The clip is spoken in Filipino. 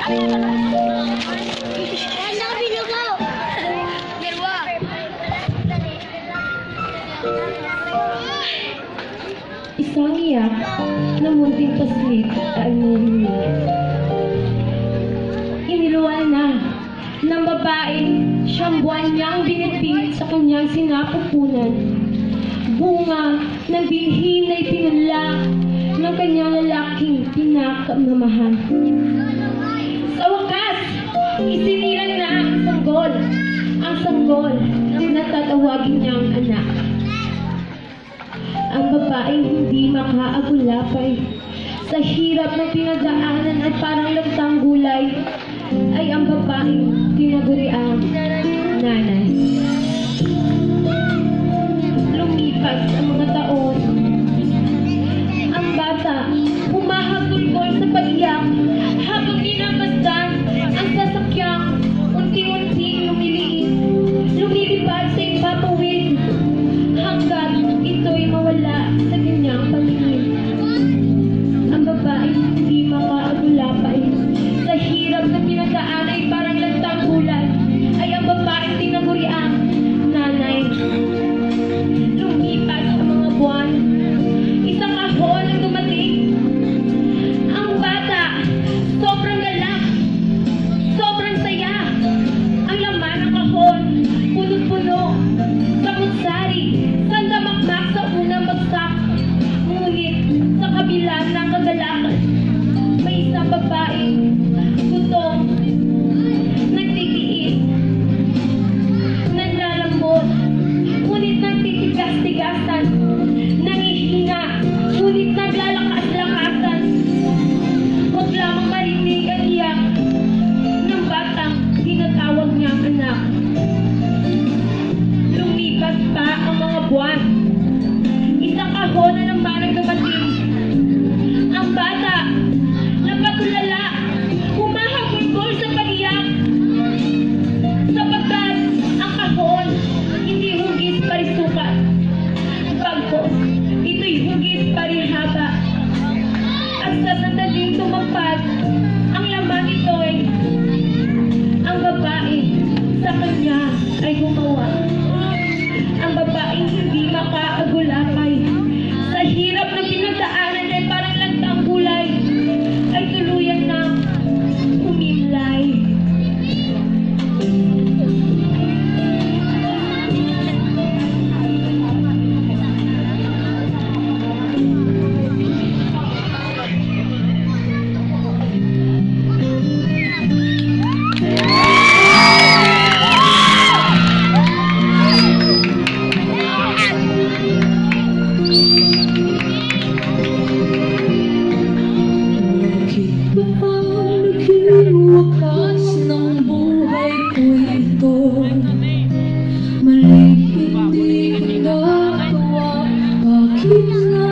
Isang iyak na munting paslit ay narinig. Iniluwal na ng babaeng siyang buwan niyang binitbit sa kanyang sinapupunan. Bunga ng binhin na ipinula ng kanyang lalaking pinakamamahan. Sa wakas, isinilang na ang sanggol na tatawagin niyang anak. Ang babaeng hindi makaagulapay sa hirap ng pinagdaanan at parang lagtang gulay ay ang babaeng tinaguriang nanay. Lumipas ang mga taon. Ang bata humahagulgol sa pag-iyak habang minamasdan ang sasakyang unti-unting lumilipad sa ipapawid hanggat ito'y mawala sa kanyang patingin. Ang babaeng hindi makaagulapay sa hirap na pinagdaan ay parang lantang gulay ay ang babaeng tinaguriang nanay. Lumipas ang mga buwan. Isang ahon ang dumating. Ang bata, sobrang galak, sobrang saya. Ang laman ng kahon, punong-puno, samut-sari, sandamakmak sa unang bagsak. Ngunit sa kabila ng kagalakan, may isang babaeng gutom, nagtitiis, nanlalambot, ngunit nagtitigas-tigasan, nangihina, ngunit naglalakas-lakasan. Huwag lamang marinig ang iyak ng batang tinatawag niyang anak. Lumipas pa ang mga buwan. Isang kahon na naman ang dumating. Ang bata, napatulala, humahagulgol sa pag-iyak. Sapagkat ang kahon, hindi hugis parisukat. Bagkos, ito'y hugis parihaba. At sa sandaling tumagpag, ang laman nito'y ang babae sa kanya ay gumawa. Ang babaeng hindi makaagulapay sa hirap na pinagdaanan ay parang lantang gulay ay tuluyan na humimlay. Wakas ng buhay ko ito, mali hindi ko nagawa, bakit na